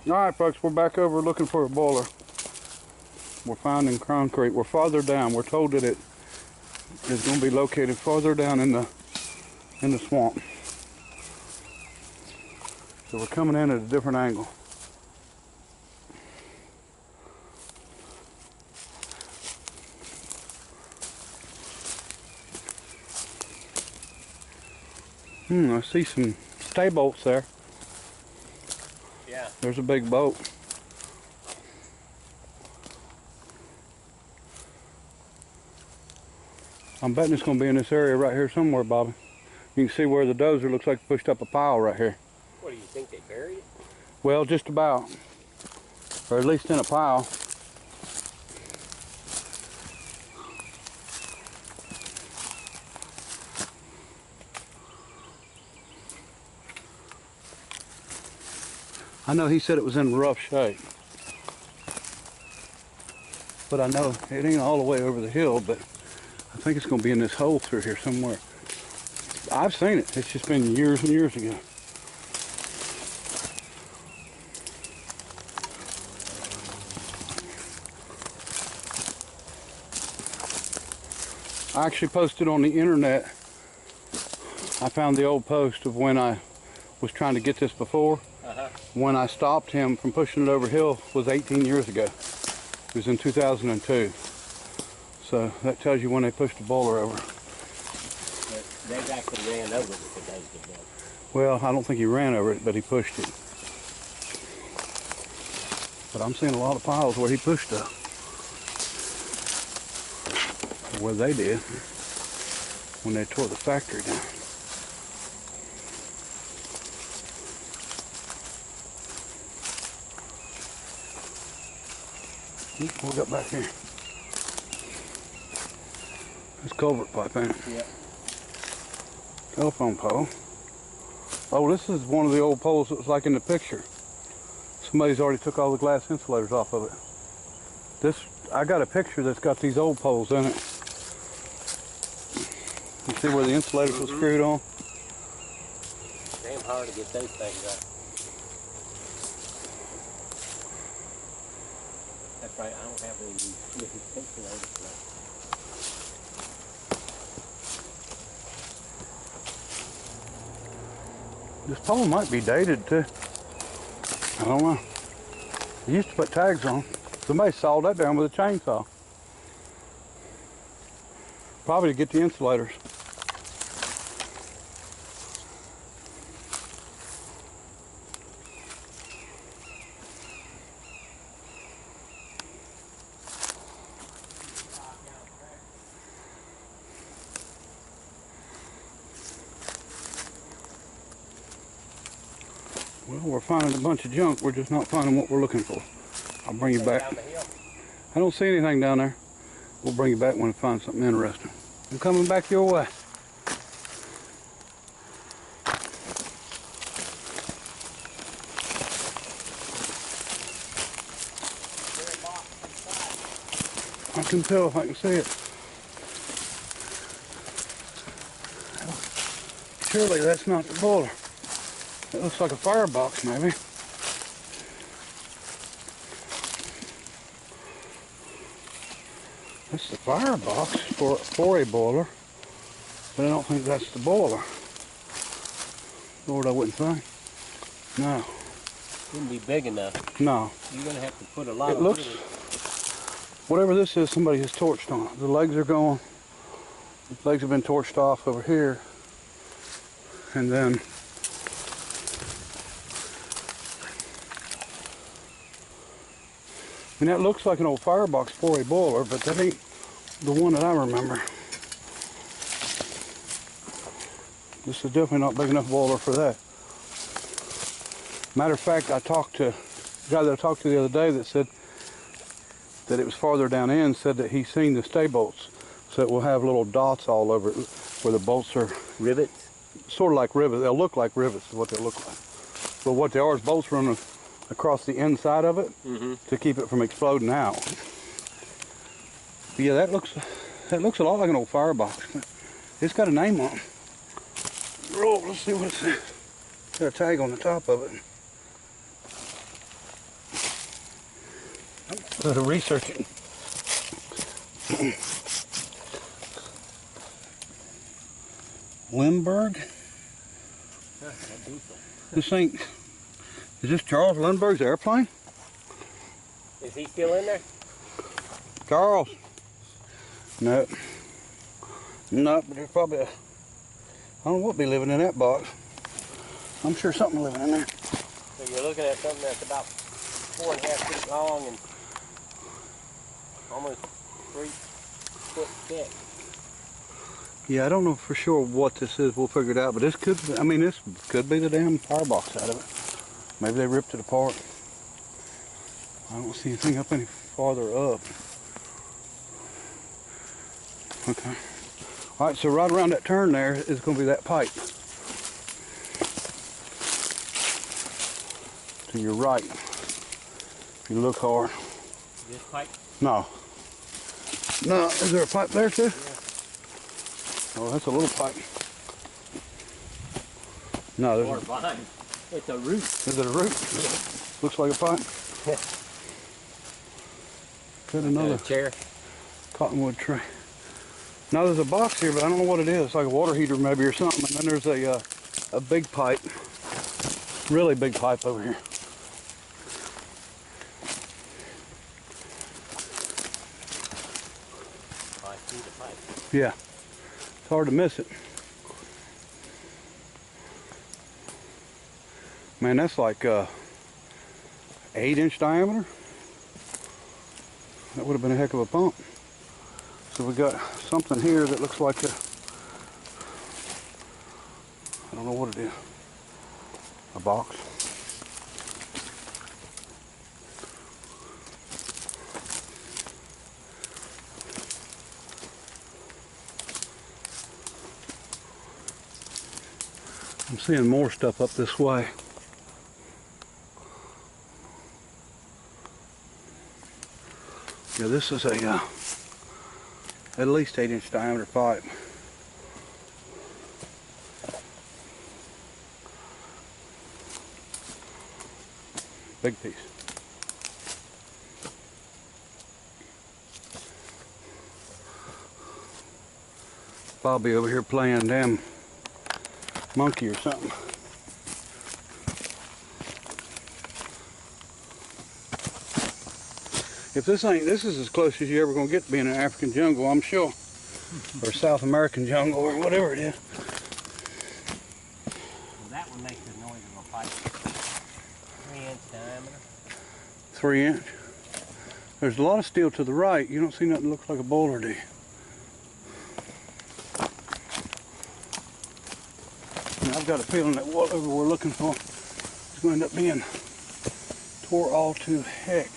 Alright folks, we're back over looking for a boiler. We're finding concrete. We're farther down. We're told that it is going to be located farther down in the swamp. So we're coming in at a different angle. I see some stay bolts there. Yeah. There's a big boat. I'm betting it's going to be in this area right here somewhere, Bobby. You can see where the dozer looks like pushed up a pile right here. What, do you think they buried it? Well, just about. Or at least in a pile. I know he said it was in rough shape. But I know it ain't all the way over the hill, but I think it's going to be in this hole through here somewhere. I've seen it. It's just been years and years ago. I actually posted on the internet. I found the old post of when I was trying to get this before. When I stopped him from pushing it over hill was 18 years ago. It was in 2002. So that tells you when they pushed the boiler over. They've actually ran over it with the dozer. Well, I don't think he ran over it, but he pushed it. But I'm seeing a lot of piles where he pushed up. Where they did when they tore the factory down. What we got back here? It's culvert pipe, ain't it? Yeah. Telephone pole. Oh, this is one of the old poles that was like in the picture. Somebody's already took all the glass insulators off of it. I got a picture that's got these old poles in it. You see where the insulators were screwed on? Damn hard to get those things up. That's right, I don't have any insulators left. This pole might be dated too. I don't know. They used to put tags on. Somebody sawed that down with a chainsaw. Probably to get the insulators. Well, we're finding a bunch of junk. We're just not finding what we're looking for. I'll bring you back. I don't see anything down there. We'll bring you back when we find something interesting. I'm coming back your way. I can tell if I can see it. Surely that's not the boiler. It looks like a firebox, maybe. That's the firebox for a boiler, but I don't think that's the boiler. Lord, I wouldn't think. No. Wouldn't be big enough. No. You're gonna have to put a lot of wood. Whatever this is, somebody has torched on it. The legs are gone. The legs have been torched off over here. And then and that looks like an old firebox for a boiler, but that ain't the one that I remember. This is definitely not big enough boiler for that. Matter of fact, I talked to the guy that I talked to the other day that said that it was farther down in, said that he's seen the stay bolts. So it will have little dots all over it where the bolts are rivets. Sort of like rivets. They'll look like rivets is what they look like. But what they are is bolts running across the inside of it to keep it from exploding out. But yeah, that looks a lot like an old firebox. It's got a name on it. Oh, let's see what it says. Got a tag on the top of it. bit of researching. Lindbergh? This ain't... Is this Charles Lindbergh's airplane? Is he still in there? Charles? No. No, but there's probably a... I don't know what be living in that box. I'm sure something living in there. So you're looking at something that's about 4.5 feet long and almost 3 foot thick. Yeah, I don't know for sure what this is. We'll figure it out. But this could, I mean, this could be the damn firebox out of it. Maybe they ripped it apart. I don't see anything up any farther up. Okay. All right, so right around that turn there is going to be that pipe. To your right. If you look hard. This pipe? No. No, is there a pipe there too? Yeah. Oh, that's a little pipe. No, there's behind. It's a root. Is it a root? Yeah. Looks like a pipe. Got another chair. cottonwood tray. Now there's a box here, but I don't know what it is. It's like a water heater maybe or something. And then there's a big pipe, really big pipe over here. 5 feet of pipe. Yeah, it's hard to miss it. Man, that's like 8-inch diameter. That would have been a heck of a pump. So we got something here that looks like a, I don't know what it is, a box. I'm seeing more stuff up this way. Yeah, this is a at least 8-inch diameter pipe. Big piece. Bobby over here playing damn monkey or something. If this is as close as you're ever going to get to being an African jungle, I'm sure. Or South American jungle, or whatever it is. Well, that one makes the noise of a pipe. 3-inch diameter. 3-inch. There's a lot of steel to the right. You don't see nothing that looks like a boulder, do you? And I've got a feeling that whatever we're looking for is going to end up being tore all to heck.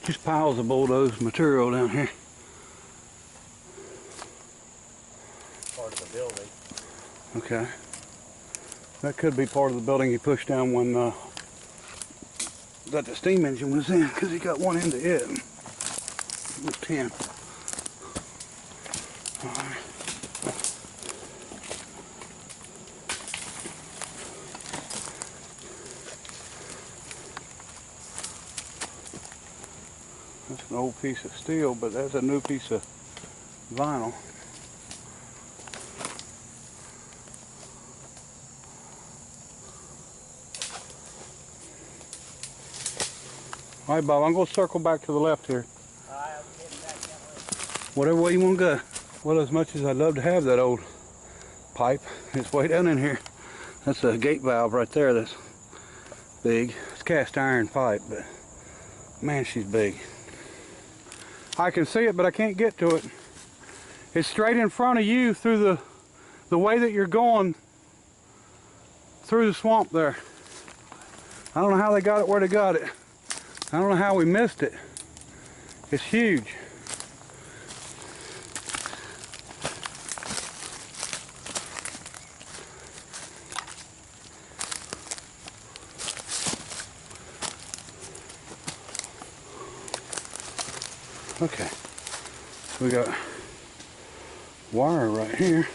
Just piles of bulldozed material down here. Part of the building. Okay. That could be part of the building he pushed down when that the steam engine was in, because he got one into it. It was 10. All right. That's an old piece of steel, but that's a new piece of vinyl. All right, Bob, I'm going to circle back to the left here. I'm getting back that way. Whatever way you want to go. Well, as much as I'd love to have that old pipe, it's way down in here. That's a gate valve right there that's big. It's cast iron pipe, but man, she's big. I can see it, but I can't get to it. It's straight in front of you through the way that you're going through the swamp there. I don't know how they got it where they got it. I don't know how we missed it. It's huge. Okay, so we got wire right here.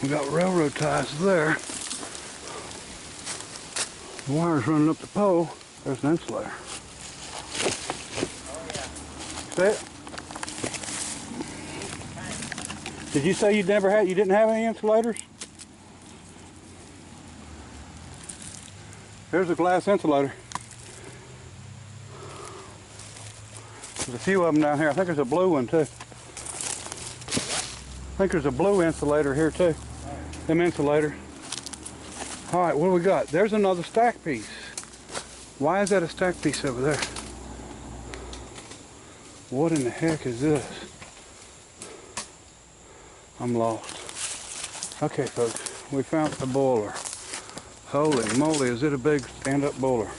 We got railroad ties there. The wire's running up the pole. There's an insulator. Oh yeah. See it? Did you say you didn't have any insulators? There's a glass insulator. There's a few of them down here. I think there's a blue one too. I think there's a blue insulator here too. Them insulator. All right, what do we got? There's another stack piece. Why is that a stack piece over there? What in the heck is this? I'm lost. Okay, folks, we found the boiler. Holy moly, is it a big stand-up boiler?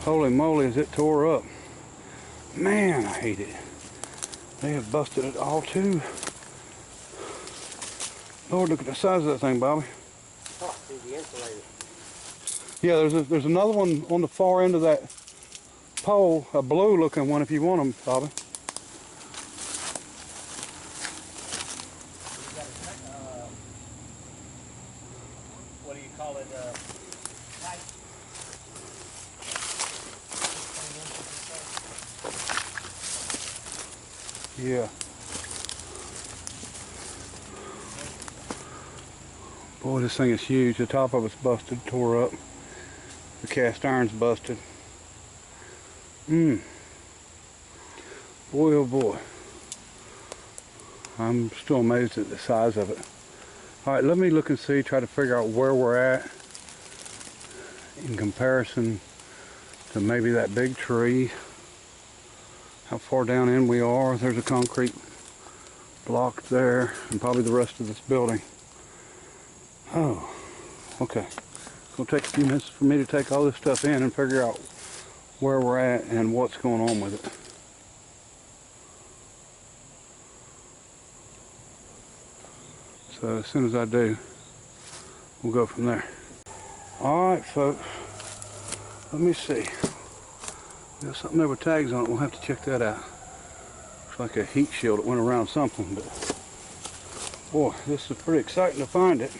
Holy moly, is it tore up. Man, I hate it. They have busted it all too. Lord, look at the size of that thing, Bobby. Oh, see the insulator. Yeah, there's another one on the far end of that pole, a blue looking one if you want them, Bobby. What do you call it? Pipe. Yeah. Boy, this thing is huge. The top of it's busted, tore up. The cast iron's busted. Boy, oh boy. I'm still amazed at the size of it. All right, let me look and see, try to figure out where we're at in comparison to maybe that big tree. How far down in we are. There's a concrete block there, and probably the rest of this building. Oh, okay. It's gonna take a few minutes for me to take all this stuff in and figure out where we're at and what's going on with it. So as soon as I do, we'll go from there. All right, folks. Let me see. There's something there with tags on it. We'll have to check that out. Looks like a heat shield that went around something, but boy, this is pretty exciting to find it.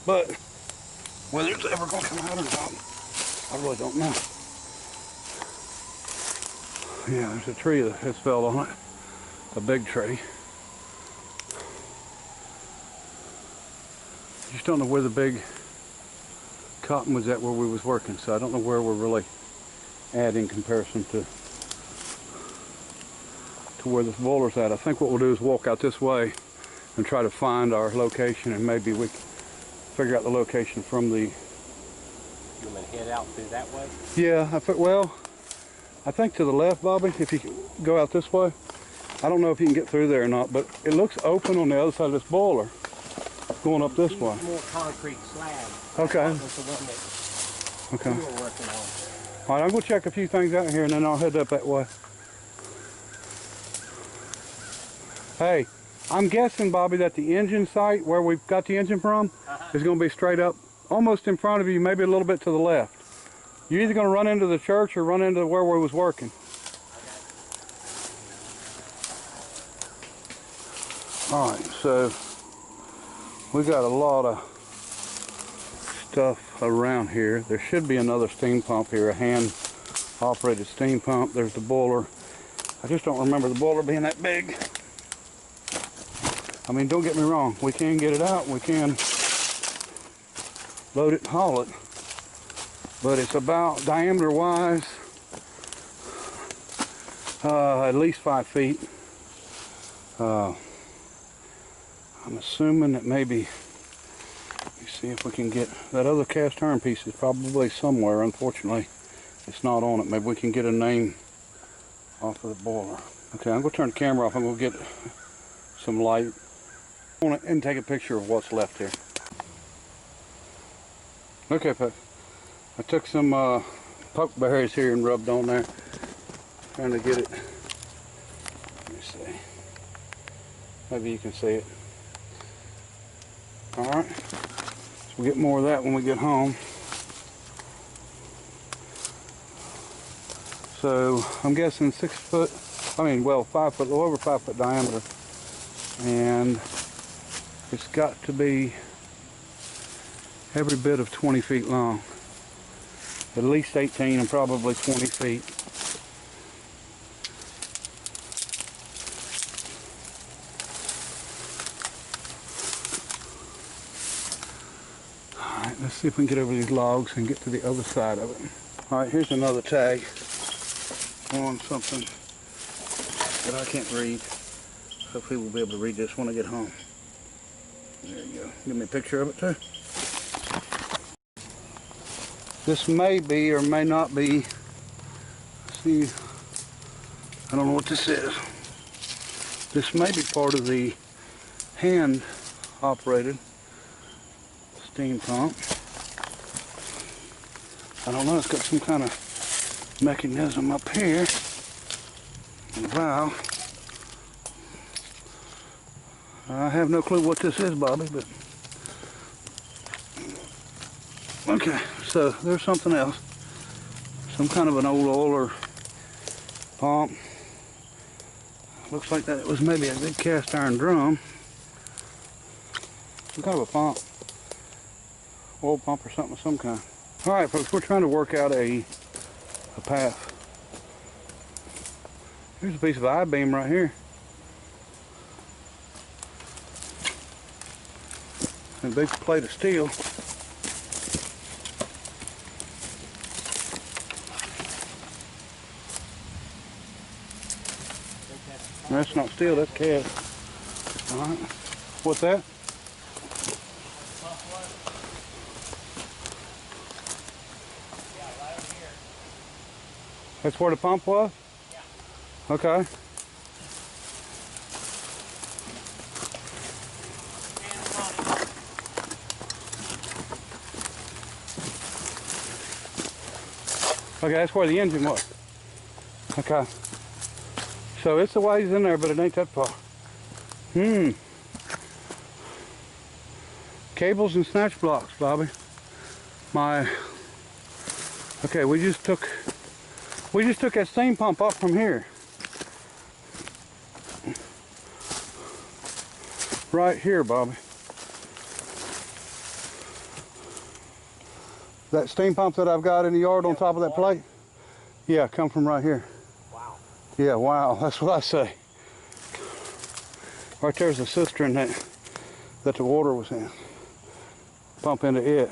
But whether it's ever going to come out or not, I really don't know. Yeah, there's a tree that has fell on it. A big tree. Just don't know where the big cotton was at where we was working, so I don't know where we're really at in comparison to where this boiler's at. I think what we'll do is walk out this way and try to find our location, and maybe we can figure out the location from the... You want me to head out through that way? Yeah, well, I think to the left, Bobby, if you go out this way. I don't know if you can get through there or not, but it looks open on the other side of this boiler, going up this way. More concrete slab. Okay. That was the one that Okay. we were working on. All right, I'm going to check a few things out here, and then I'll head up that way. Hey, I'm guessing, Bobby, that the engine site, where we've got the engine from, is going to be straight up, almost in front of you, maybe a little bit to the left. You're either going to run into the church or run into where we was working. All right, so we got a lot of stuff around here. There should be another steam pump here, a hand-operated steam pump. There's the boiler. I just don't remember the boiler being that big. I mean, don't get me wrong. We can get it out. We can load it and haul it. But it's about, diameter-wise, at least 5 feet. I'm assuming that maybe, let me see if we can get, that other cast iron piece is probably somewhere. Unfortunately, it's not on it. Maybe we can get a name off of the boiler. Okay, I'm going to turn the camera off. I'm going to get some light and take a picture of what's left here. Okay, folks. I took some pokeberries here and rubbed on there. Trying to get it. Let me see. Maybe you can see it. Alright. So we'll get more of that when we get home. So I'm guessing 6 foot, I mean, well, 5 foot, a little over 5 foot diameter. And it's got to be every bit of 20 feet long. At least 18 and probably 20 feet. Alright, let's see if we can get over these logs and get to the other side of it. Alright, here's another tag on something that I can't read. Hopefully we'll be able to read this when I get home. There you go. Give me a picture of it too. This may be or may not be, see, I don't know what this is. This may be part of the hand operated steam pump. I don't know, it's got some kind of mechanism up here and a valve. I have no clue what this is, Bobby, but okay, so there's something else. Some kind of an old oiler pump. Looks like that it was maybe a big cast iron drum. Some kind of a pump. Oil pump or something of some kind. Alright folks, we're trying to work out a path. Here's a piece of I-beam right here. And a big plate of steel. That's not steel, that's cast. Alright. What's that? That's where the pump was? Yeah. Okay. Okay, that's where the engine was. Okay. So it's a ways in there, but it ain't that far. Cables and snatch blocks, Bobby. Okay, we just took that steam pump up from here. Right here, Bobby. That steam pump that I've got in the yard on top of that plate? Yeah, come from right here. Wow. Yeah, wow, that's what I say. Right there's the cistern that the water was in. Pump into it.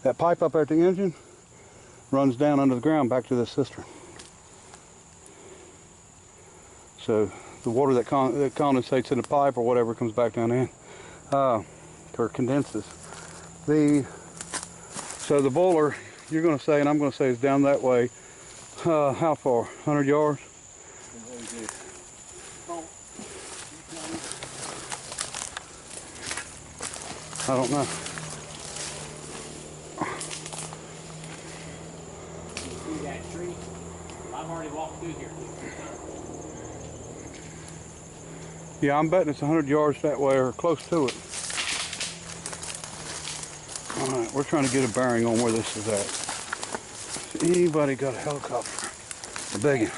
That pipe up at the engine runs down under the ground back to the cistern. So the water that condensates in the pipe or whatever comes back down in, or condenses. So the boiler, you're going to say, and I'm going to say, is down that way. How far? 100 yards? I don't know. You see that tree? I've already walked through here. Yeah, I'm betting it's 100 yards that way or close to it. All right, we're trying to get a bearing on where this is at. Has anybody got a helicopter? A big one.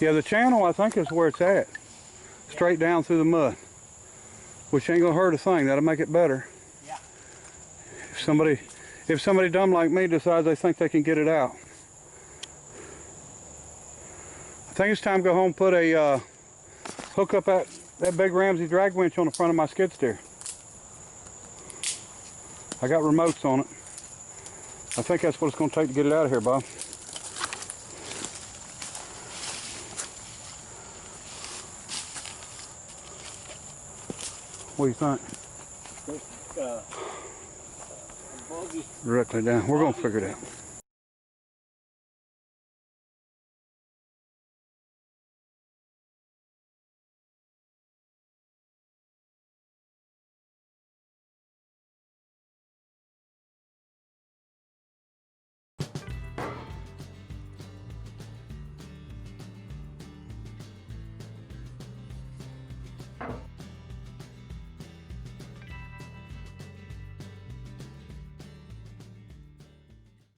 Yeah, the channel I think is where it's at. Straight down through the mud. Which ain't gonna hurt a thing. That'll make it better. Yeah. If somebody dumb like me decides they think they can get it out. I think it's time to go home and put a hook up that big Ramsey drag winch on the front of my skid steer. I got remotes on it. I think that's what it's going to take to get it out of here, Bob. What do you think? Directly Directly down. We're going to figure it out.